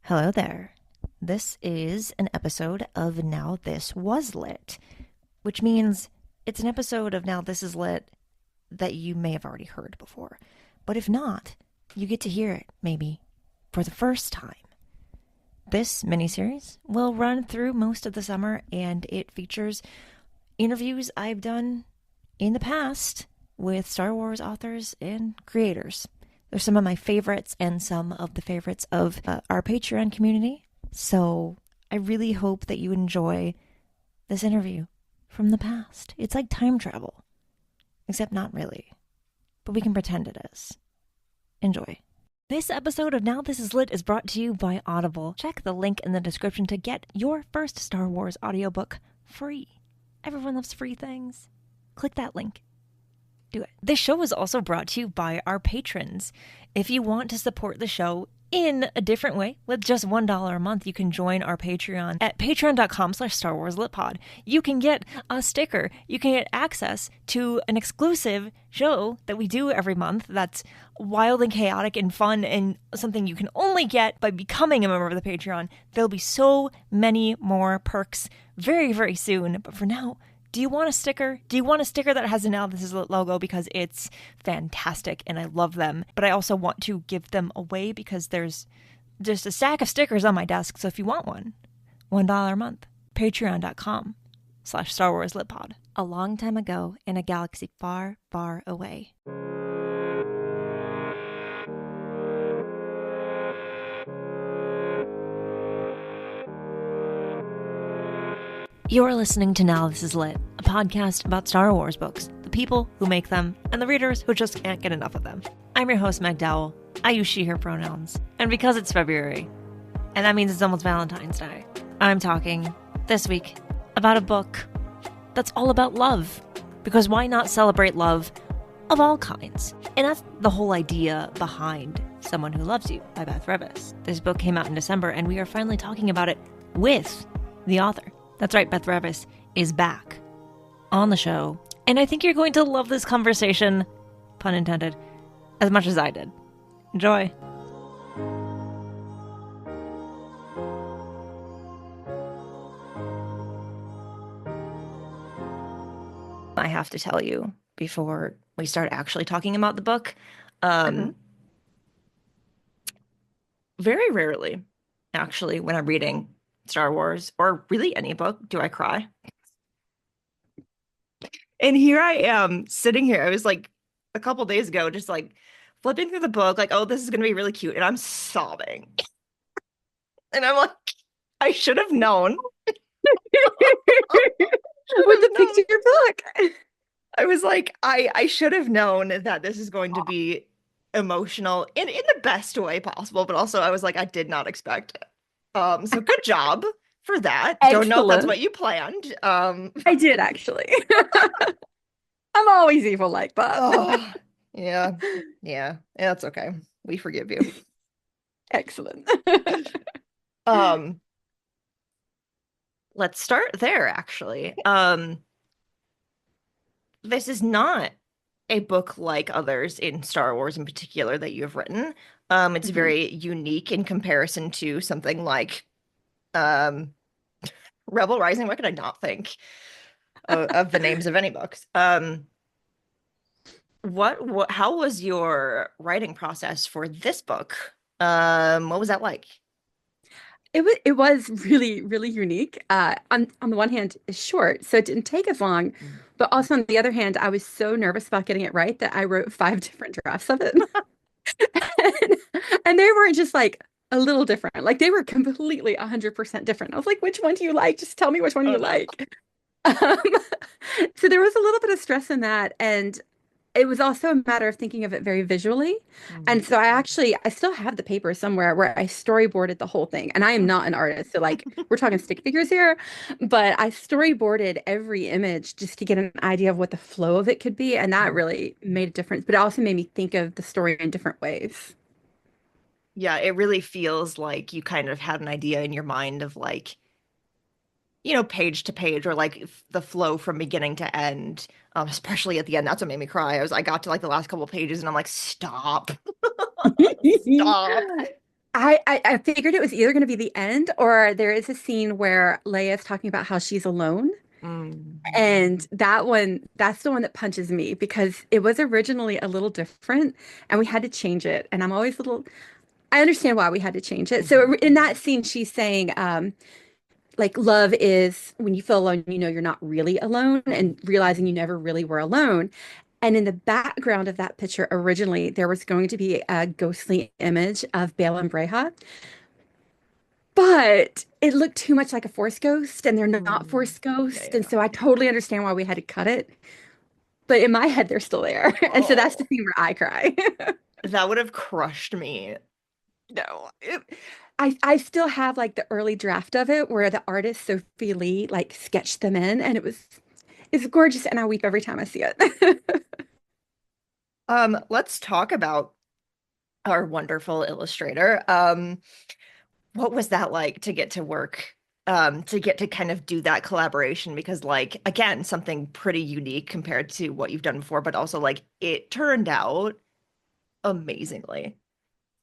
Hello there. This is an episode of Now This Was Lit, which means it's an episode of Now This Is Lit that you may have already heard before. But if not, you get to hear it, maybe, for the first time. This miniseries will run through most of the summer, and it features interviews I've done in the past with Star Wars authors and creators. They're some of my favorites and some of the favorites of our Patreon community. So I really hope that you enjoy this interview from the past. It's like time travel, except not really, but we can pretend it is. Enjoy. This episode of Now This Is Lit is brought to you by Audible. Check the link in the description to get your first Star Wars audiobook free. Everyone loves free things. Click that link. Do it. This show is also brought to you by our patrons. If you want to support the show in a different way, with just $1 a month, you can join our Patreon at patreon.com/StarWarsLitPod. You can get a sticker. You can get access to an exclusive show that we do every month that's wild and chaotic and fun and something you can only get by becoming a member of the Patreon. There'll be so many more perks very, very soon. But for now, do you want a sticker? Do you want a sticker that has a Now This Is Lit logo? Because it's fantastic and I love them. But I also want to give them away because there's just a stack of stickers on my desk. So if you want one, $1 a month. Patreon.com/StarWarsLitPod. A long time ago in a galaxy far, far away. You're listening to Now This Is Lit, a podcast about Star Wars books, the people who make them, and the readers who just can't get enough of them. I'm your host, Meg Dowell. I use she, her pronouns. And because it's February, and that means it's almost Valentine's Day, I'm talking, this week, about a book that's all about love. Because why not celebrate love of all kinds? And that's the whole idea behind Someone Who Loves You by Beth Revis. This book came out in December, and we are finally talking about it with the author. That's right, Beth Revis is back on the show. And I think you're going to love this conversation, pun intended, as much as I did. Enjoy. I have to tell you before we start actually talking about the book, very rarely, actually, when I'm reading Star Wars, or really any book, do I cry? And here I am, sitting here. I was like, a couple days ago, just like flipping through the book, like, oh, this is going to be really cute. And I'm sobbing. And I'm like, I should have known. With the picture book. I was like, I should have known that this is going to be emotional in the best way possible. But also, I was like, I did not expect it. So good job for that. Excellent. Don't know if that's what you planned. I did actually. I'm always evil like that. Oh, yeah, that's okay. We forgive you. Excellent. Let's start there, actually. This is not a book like others in Star Wars in particular that you have written. It's very unique in comparison to something like Rebel Rising. What could I not think of the names of any books? What how was your writing process for this book? What was that like? It was really, really unique. On the one hand, it's short, so it didn't take as long. But also on the other hand, I was so nervous about getting it right that I wrote 5 different drafts of it. and they weren't just like a little different. Like they were completely 100% different. I was like, which one do you like? Just tell me which one you like. So there was a little bit of stress in that. And it was also a matter of thinking of it very visually. And so I still have the paper somewhere where I storyboarded the whole thing. And I am not an artist. So like we're talking stick figures here, but I storyboarded every image just to get an idea of what the flow of it could be. And that really made a difference. But it also made me think of the story in different ways. Yeah, it really feels like you kind of had an idea in your mind of like, page to page, or like the flow from beginning to end, especially at the end. That's what made me cry. I got to like the last couple of pages and I'm like, stop. Stop. I figured it was either going to be the end or there is a scene where Leia is talking about how she's alone. Mm. And that one, that's the one that punches me because it was originally a little different and we had to change it. And I'm always a little, I understand why we had to change it. So Mhm. in that scene, she's saying, like, love is when you feel alone, you know you're not really alone and realizing you never really were alone. And in the background of that picture, originally, there was going to be a ghostly image of Bale and Breha, but it looked too much like a Force ghost, and they're not Mm. Force Yeah, ghosts. And yeah. so I totally understand why we had to cut it. But in my head, they're still there. And so that's the Oh, scene where I cry. that would have crushed me. No, I still have like the early draft of it where the artist Sophie Lee like sketched them in, and it's gorgeous, and I weep every time I see it. Let's talk about our wonderful illustrator. What was that like to get to work, to get to kind of do that collaboration? Because, like, again, something pretty unique compared to what you've done before, but also like it turned out amazingly.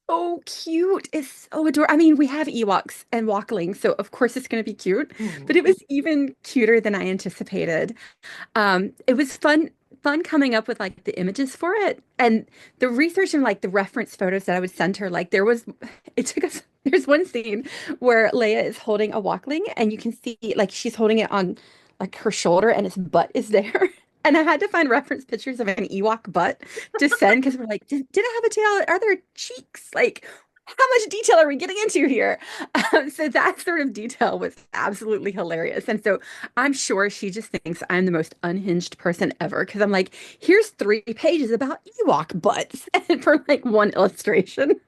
Oh, cute. It's so adorable. I mean, we have Ewoks and Walklings, so of course it's going to be cute, but Mm. it was even cuter than I anticipated. It was fun coming up with like the images for it and the research and like the reference photos that I would send her. Like it took us, there's one scene where Leia is holding a Walkling and you can see like she's holding it on like her shoulder and its butt is there. And I had to find reference pictures of an Ewok butt to send because we're like, did it have a tail? Are there cheeks? Like, how much detail are we getting into here? So that sort of detail was absolutely hilarious. And so I'm sure she just thinks I'm the most unhinged person ever because I'm like, here's 3 pages about Ewok butts and for like one illustration.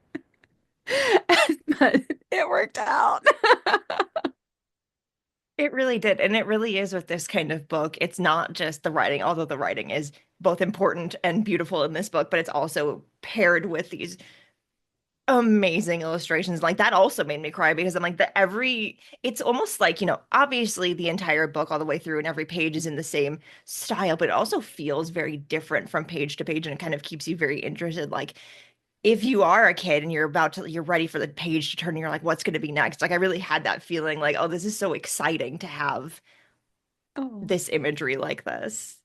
But it worked out. It really did. And it really is with this kind of book. It's not just the writing, although the writing is both important and beautiful in this book, but it's also paired with these amazing illustrations. Like that also made me cry because I'm like it's almost like, obviously the entire book all the way through and every page is in the same style, but it also feels very different from page to page and it kind of keeps you very interested. Like if you are a kid and you're ready for the page to turn and you're like, what's going to be next? Like I really had that feeling like, oh, this is so exciting to have Oh. this imagery like this.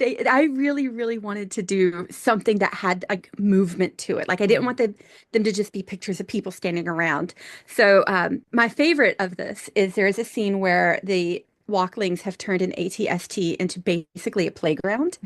I really, really wanted to do something that had like movement to it. Like I didn't Mm. want them to just be pictures of people standing around. So my favorite of this is there is a scene where the Walklings have turned an ATST into basically a playground.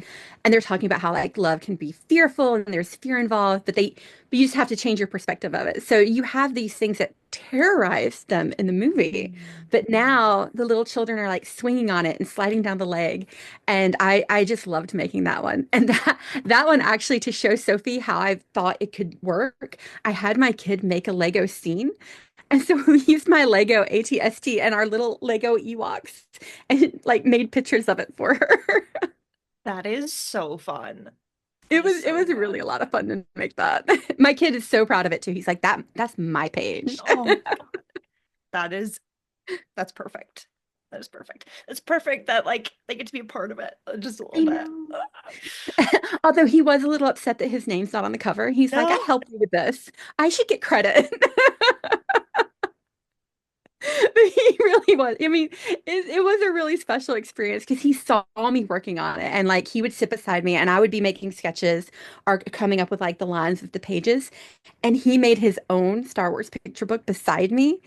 And they're talking about how like love can be fearful and there's fear involved, but you just have to change your perspective of it. So you have these things that terrorize them in the movie, Mm. but now the little children are like swinging on it and sliding down the leg. And I just loved making that one. And that one actually to show Sophie how I thought it could work, I had my kid make a Lego scene. And so we used my Lego ATST and our little Lego Ewoks and like made pictures of it for her. That is so fun. That is It so was really a fun. lot of fun to make that. My kid is so proud of it too. He's like, that's my page. Oh my God. That is That's perfect. That is perfect. It's perfect that like they get to be a part of it just a little I bit. know. Although he was a little upset that his name's not on the cover. He's like, I No, helped you with this. I should get credit. But he really was. I mean, it was a really special experience because he saw me working on it and like he would sit beside me and I would be making sketches or coming up with like the lines of the pages. And he made his own Star Wars picture book beside me.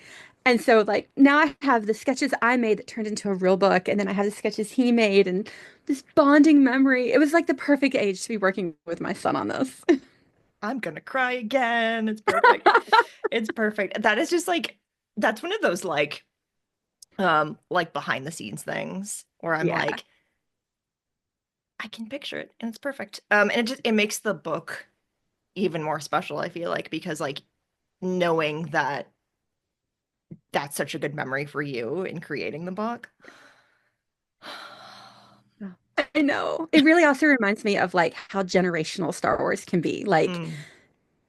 And so like now I have the sketches I made that turned into a real book, and then I have the sketches he made and this bonding memory. It was like the perfect age to be working with my son on this. I'm gonna cry again. It's perfect. It's perfect. That is just like that's one of those like behind the scenes things where I'm Yeah. like, I can picture it and it's perfect. And it makes the book even more special, I feel like, because like knowing that that's such a good memory for you in creating the book. Yeah. I know. It really also reminds me of like how generational Star Wars can be. Like Mm.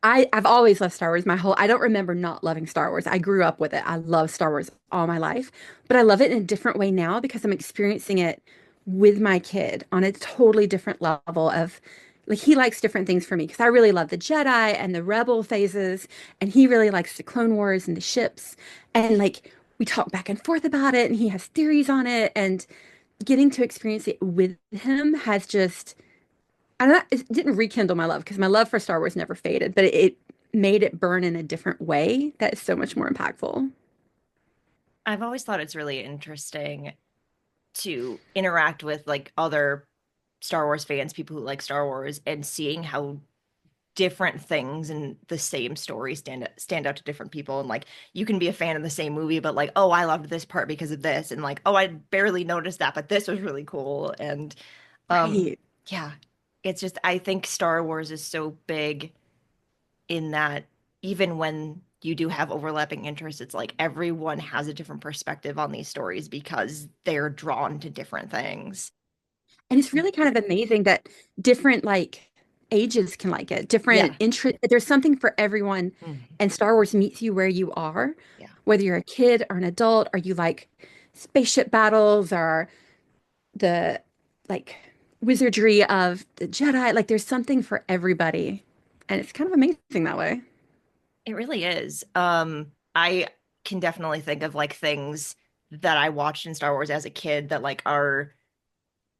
I've always loved Star Wars. I don't remember not loving Star Wars. I grew up with it. I love Star Wars all my life, but I love it in a different way now because I'm experiencing it with my kid on a totally different level of like he likes different things for me because I really love the Jedi and the Rebel phases, and he really likes the Clone Wars and the ships. And like we talk back and forth about it, and he has theories on it, and getting to experience it with him has just I don't know, it didn't rekindle my love because my love for Star Wars never faded, but it made it burn in a different way that is so much more impactful. I've always thought it's really interesting to interact with like other Star Wars fans, people who like Star Wars, and seeing how different things in the same story stand out to different people. And like you can be a fan of the same movie, but like, oh, I loved this part because of this, and like, oh, I barely noticed that, but this was really cool. And um, Right. yeah, it's just I think Star Wars is so big in that even when you do have overlapping interests, it's like everyone has a different perspective on these stories because they're drawn to different things. And it's really kind of amazing that different like ages can like it, different Yeah. interest. There's something for everyone, Mhm. and Star Wars meets you where you are, Yeah. whether you're a kid or an adult, or you like spaceship battles or the like wizardry of the Jedi. Like there's something for everybody, and it's kind of amazing that way. It really is. I can definitely think of like things that I watched in Star Wars as a kid that like are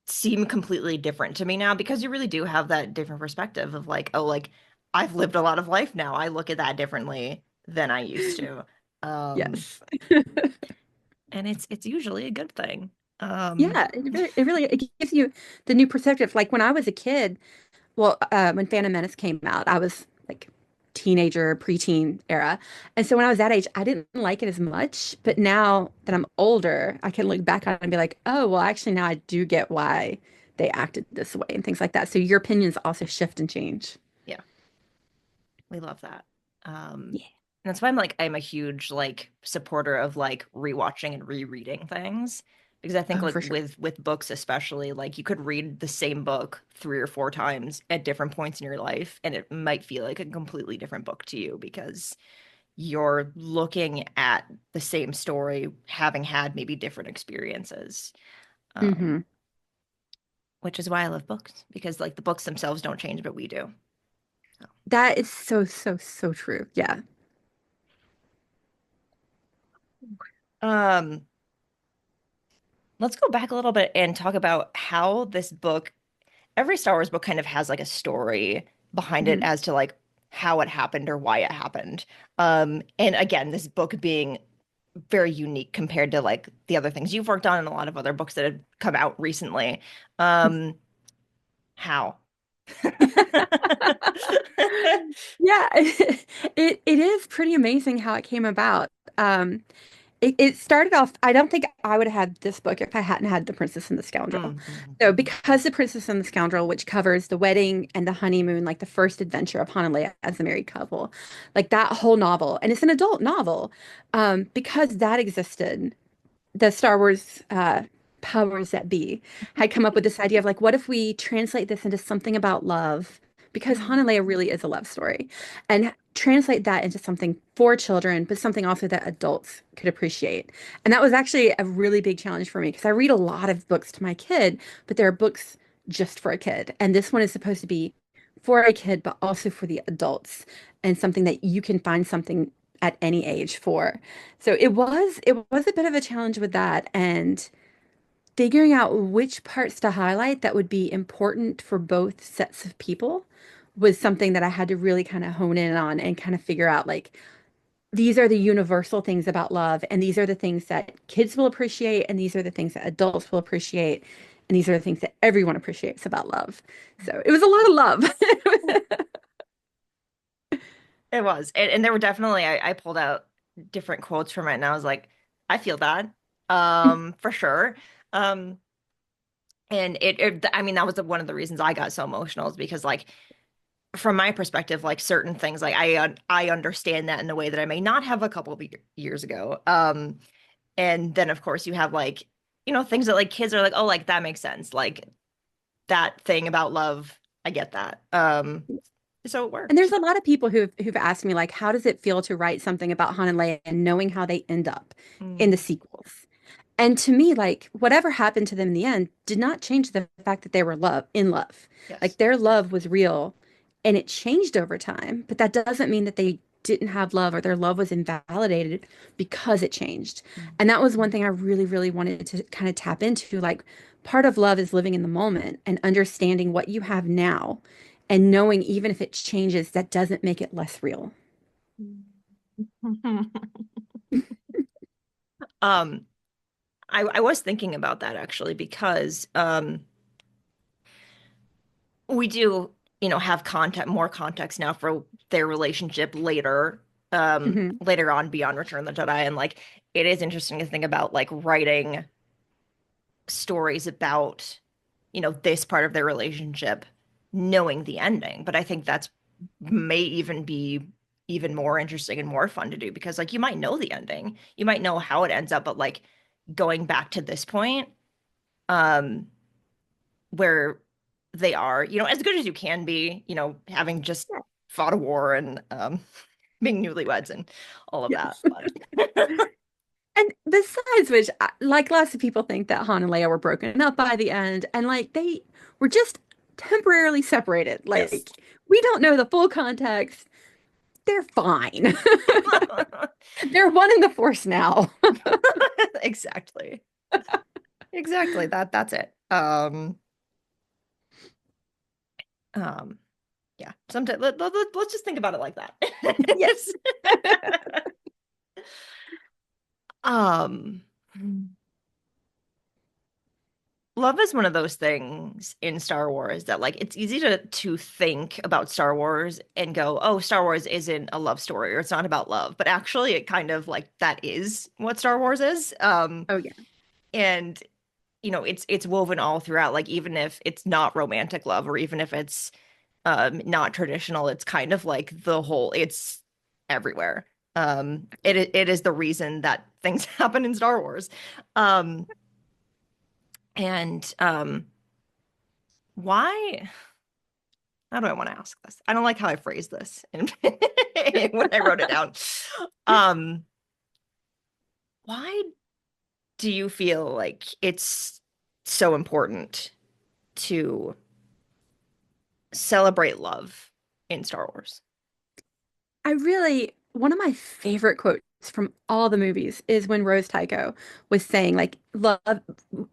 seem completely different to me now because you really do have that different perspective of like, oh, like I've lived a lot of life now. I look at that differently than I used to. Um, Yes. and it's usually a good thing. Um, Yeah, it gives you the new perspective. Like when I was a kid, well, when Phantom Menace came out, I was like teenager, preteen era. And so when I was that age, I didn't like it as much. But now that I'm older, I can look back on it and be like, oh, well, actually, now I do get why they acted this way and things like that. So your opinions also shift and change. yeah, we love that. Um, Yeah. and that's why I'm a huge like supporter of like rewatching and rereading things because I think Oh, like for sure. with books especially like you could read the same book 3 or 4 times at different points in your life and it might feel like a completely different book to you because you're looking at the same story having had maybe different experiences. Hmm. Which is why I love books because like the books themselves don't change but we do. That is so, so, so true. Yeah. Um let's go back a little bit and talk about how this book, every Star Wars book kind of has like a story behind it Mhm. as to like how it happened or why it happened. And again, this book being very unique compared to like the other things you've worked on and a lot of other books that have come out recently. Um, how? Yeah, it is pretty amazing how it came about. It started off, I don't think I would have had this book if I hadn't had The Princess and the Scoundrel. Mm, mm, So, mm, because The Princess and the Scoundrel, which covers the wedding and the honeymoon, like the first adventure of Han and Leia as a married couple, like that whole novel, and it's an adult novel, because that existed, the Star Wars powers that be had come up with this idea of like, what if we translate this into something about love? Because Han mm. and Leia really is a love story, and translate that into something for children, but something also that adults could appreciate. And that was actually a really big challenge for me because I read a lot of books to my kid, but there are books just for a kid. And this one is supposed to be for a kid, but also for the adults and something that you can find something at any age for. So it was a bit of a challenge with that and figuring out which parts to highlight that would be important for both sets of people was something that I had to really kind of hone in on and kind of figure out like these are the universal things about love and these are the things that kids will appreciate and these are the things that adults will appreciate and these are the things that everyone appreciates about love. So it was a lot of love. It was. And there were definitely I pulled out different quotes from it and I was like, I feel that. For sure. Um and I mean that was one of the reasons I got so emotional is because like from my perspective like certain things like I understand that in a way that I may not have a couple of years ago. And then of course you have like things that like kids are like, oh, like that makes sense. Like that thing about love, I get that. So it And worked. there's a lot of people who've asked me like, how does it feel to write something about Han and Leia and knowing how they end up in the Mm. sequels? And to me, like whatever happened to them in the end did not change the fact that they were in love. Like Yes. their love was real and it changed over time, but that doesn't mean that they didn't have love or their love was invalidated because it changed. Mm. And that was one thing I really, really wanted to kind of tap into. Like part of love is living in the moment and understanding what you have now and knowing even if it changes, that doesn't make it less real. Um, I was thinking about that actually because we do, have more context now for their relationship Hmm. later on beyond Return of the Jedi. And like it is interesting to think about like writing stories about, this part of their relationship, knowing the ending. But I think that's may even be even more interesting and more fun to do because like you might know the ending. You might know how it ends up, but like going back to this point, um, where they are, as good as you can be, having just fought a war and being newlyweds and all of that. Yes. And besides which, like lots of people think that Han and Leia were broken up by the end, and like they were just temporarily separated. Yes. Like we don't know the full context. They're fine. They're one in the Force now. Exactly. Exactly. That's it. Um, yeah. Sometimes let's just think about it like that. Yes. Um, Love is one of those things in Star Wars that like it's easy to think about Star Wars and go, "Oh, Star Wars isn't a love story or it's not about love." But actually it kind of like that is what Star Wars is. Oh yeah. And it's woven all throughout like even if it's not romantic love or even if it's not traditional, it's kind of like it's everywhere. It is the reason that things happen in Star Wars. Um and Why? How do I want to ask this? I don't like how I phrased this and when I wrote it down. Um, why do you feel like it's so important to celebrate love in Star Wars? One of my favorite quotes from all the movies is when Rose Tycho was saying, like, love,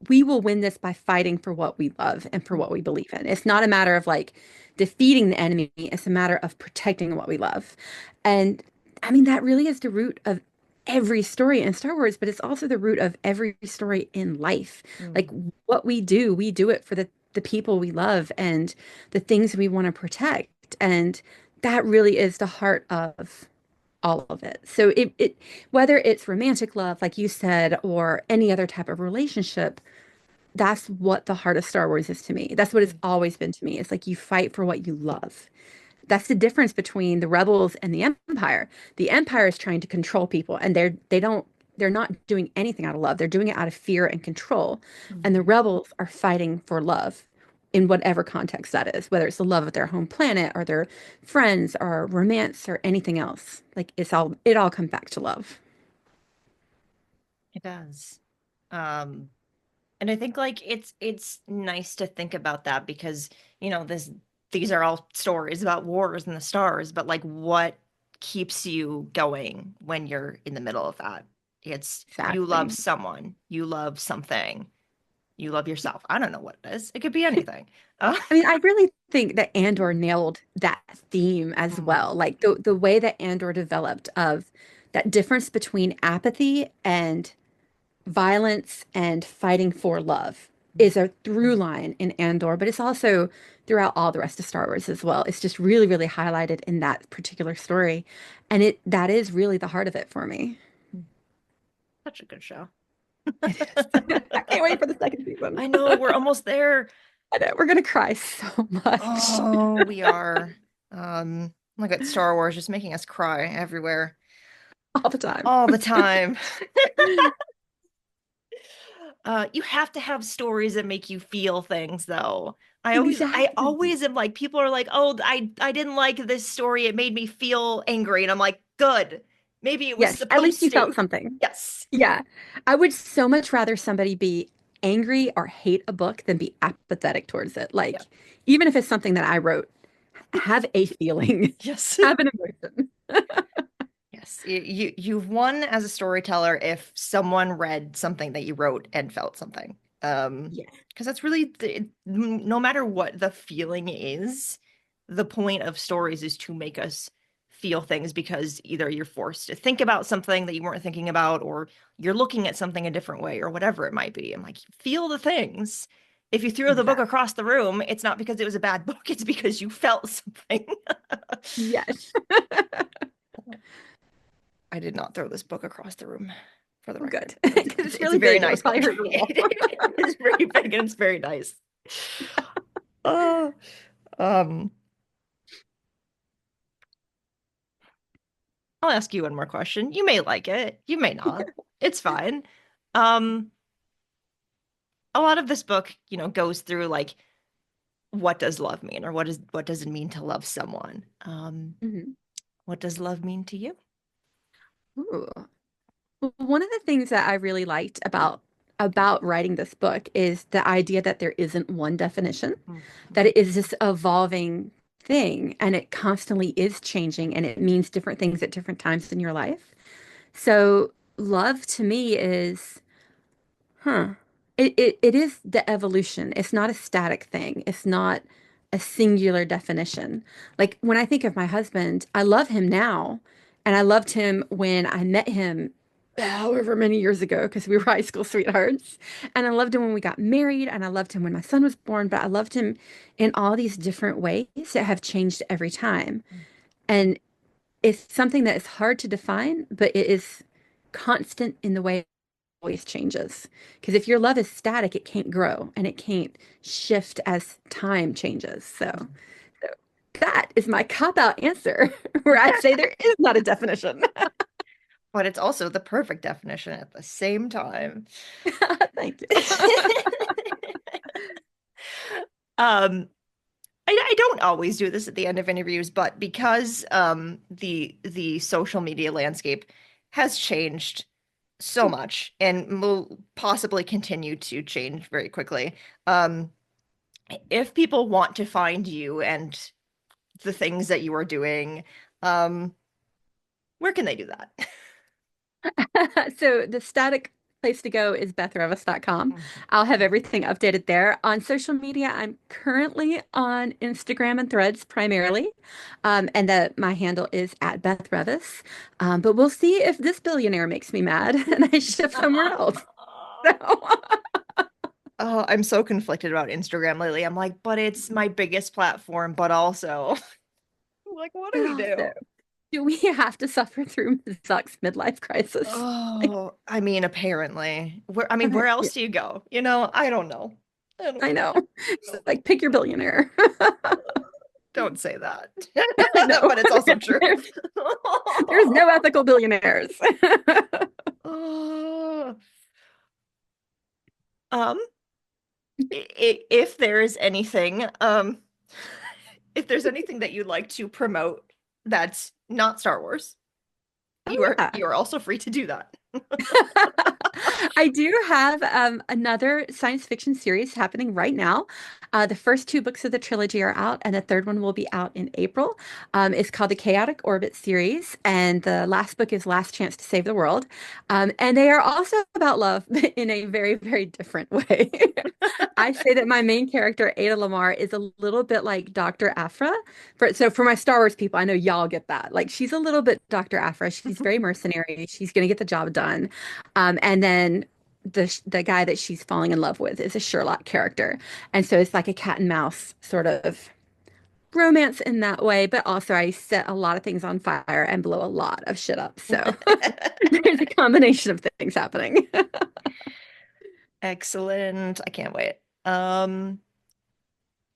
we will win this by fighting for what we love and for what we believe in. It's not a matter of like defeating the enemy, it's a matter of protecting what we love. And I mean, that really is the root of every story in Star Wars, but it's also the root of every story in life. Like, Mm. what we do it for the people we love and the things we want to protect. And that really is the heart of all of it. So it whether it's romantic love, like you said, or any other type of relationship, that's what the heart of Star Wars is to me. That's what it's Mm. always been to me. It's like you fight for what you love. That's the difference between the rebels and the Empire. The Empire is trying to control people, and they're not doing anything out of love. They're doing it out of fear and control. And the Mhm. rebels are fighting for love in whatever context that is, whether it's the love of their home planet or their friends or romance or anything else. Like it all comes back to love. It does. Um, And I think like it's nice to think about that because, these are all stories about wars and the stars, but like what keeps you going when you're in the middle of that? It's you love Exactly. someone, you love something, you love yourself. I don't know what it is. It could be anything. Uh, I mean, I really think that Andor nailed that theme as mm, well. Like the way that Andor developed of that difference between apathy and violence and fighting for love mm, is a through line in Andor, but it's also throughout all the rest of Star Wars as well. It's just really, really highlighted in that particular story. And that is really the heart of it for me. mm. Such a good show. It is. I can't wait for the second season. I know we're almost there. I know, we're gonna cry so much Oh, we are. Look at Star Wars just making us cry everywhere. all the time. All the time. You have to have stories that make you feel things though. I Exactly. always am like, people are like, oh, I didn't like this story. It made me feel angry. And I'm like, good. Maybe it was Yes, at least supposed you felt to. something. Yes. Yeah. I would so much rather somebody be angry or hate a book than be apathetic towards it. Like, Yeah. even if it's something that I wrote, have a feeling, Yes. have an emotion. Yes. You've won as a storyteller if someone read something that you wrote and felt something. Yes, Because that's really no matter what the feeling is, the point of stories is to make us feel things because either you're forced to think about something that you weren't thinking about, or you're looking at something a different way, or whatever it might be. And like, feel the things. If you threw the book exactly. across the room, it's not because it was a bad book, it's because you felt something. Yes. I did not throw this book across the room, for the Well, record. good. It's, Because it's, it's it's a really very big. It would nice probably book. hurt your wall. It is very big and it's very nice. Uh, um, I'll ask you one more question. You may like it, you may not. It's fine. Um, a lot of this book, goes through like what does love mean, or what does it mean to love someone? Mhm. What does love mean to you? Ooh. Well, one of the things that I really liked about writing this book is the idea that there isn't one definition, Mhm. that it is this evolving thing and it constantly is changing and it means different things at different times in your life. So love to me is, huh, it is the evolution. It's not a static thing. It's not a singular definition. Like when I think of my husband, I love him now, and I loved him when I met him however many years ago because we were high school sweethearts. And I loved him when we got married, and I loved him when my son was born, but I loved him in all these different ways that have changed every time. And it's something that is hard to define, but it is constant in the way it always changes. Because if your love is static, it can't grow and it can't shift as time changes. So that is my cop-out answer, where I say there is not a definition. But it's also the perfect definition at the same time. Thank you. um I don't always do this at the end of interviews, but because the social media landscape has changed so much and will possibly continue to change very quickly. Um, if people want to find you and the things that you are doing, um, where can they do that? So the static place to go is bethrevis.com. Mhm. I'll have everything updated there. On social media, I'm currently on Instagram and Threads primarily, and that my handle is at Beth Revis. But we'll see if this billionaire makes me mad and I shift somewhere else. So, Oh, I'm so conflicted about Instagram lately. I'm like, but it's my biggest platform, but also, like, what do but we also, do? do we have to suffer through Zuck's midlife crisis? Oh, I mean, apparently. Where Yeah, else do you go? I don't know. I don't I know. It's know. like pick your billionaire. Don't say that. I know. But it's also true. There's no ethical billionaires. Oh. Um, if there is anything, if there's anything that you'd like to promote that's not Star Wars, Oh you yeah. are also free to do that. I do have another science fiction series happening right now. The first two books of the trilogy are out, and the third one will be out in April. It's called the Chaotic Orbit series, and the last book is Last Chance to Save the World. And they are also about love, but in a very, very different way. I say that my main character, Ada Lamar, is a little bit like Dr. Aphra. So for my Star Wars people, I know y'all get that. Like she's a little bit Dr. Aphra. She's very mercenary. She's going to get the job done. And then the guy that she's falling in love with is a Sherlock character. And so it's like a cat and mouse sort of romance in that way, but also I set a lot of things on fire and blow a lot of shit up. So there's a combination of things happening. Excellent. I can't wait.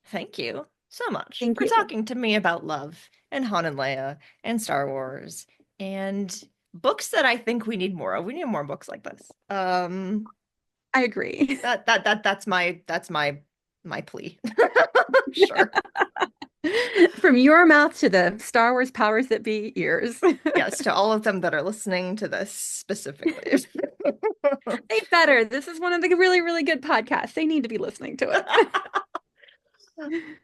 Thank you so much Thank for you. talking to me about love and Han and Leia and Star Wars and books that I think we need more of. We need more books like this. I agree. That's my plea. Sure. From your mouth to the Star Wars powers that be ears. Yes, to all of them that are listening to this specifically. They better. This is one of the really, really good podcasts. They need to be listening to it.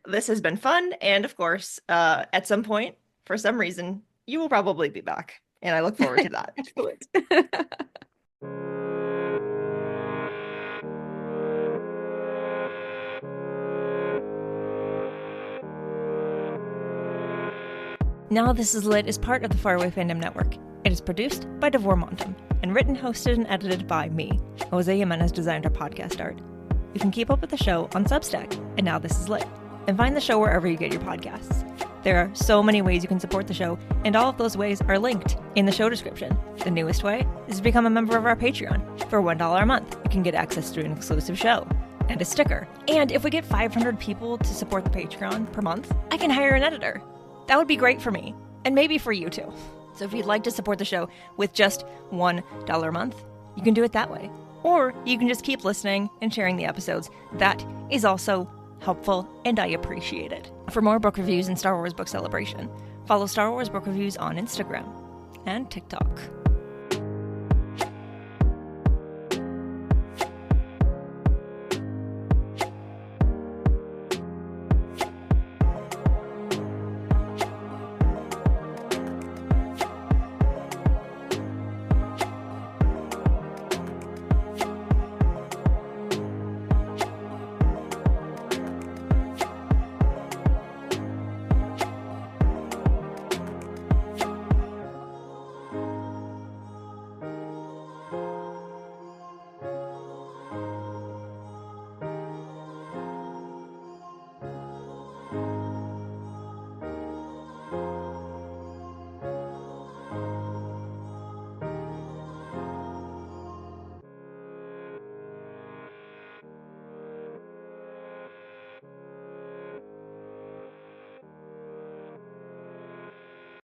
This has been fun. And of course, at some point, for some reason, you will probably be back. And I look forward to that. Excellent. Now This Is Lit is part of the Faraway Fandom Network. It is produced by Devor Montum and written, hosted, and edited by me. Jose Jimenez designed our podcast art. You can keep up with the show on Substack and Now This Is Lit, and find the show wherever you get your podcasts. There are so many ways you can support the show, and all of those ways are linked in the show description. The newest way is to become a member of our Patreon. For $1 a month, you can get access to an exclusive show and a sticker. And if we get 500 people to support the Patreon per month, I can hire an editor. That would be great for me, and maybe for you too. So if you'd like to support the show with just $1 a month, you can do it that way. Or you can just keep listening and sharing the episodes. That is also helpful, and I appreciate it. For more book reviews and Star Wars Book Celebration, follow Star Wars Book Reviews on Instagram and TikTok.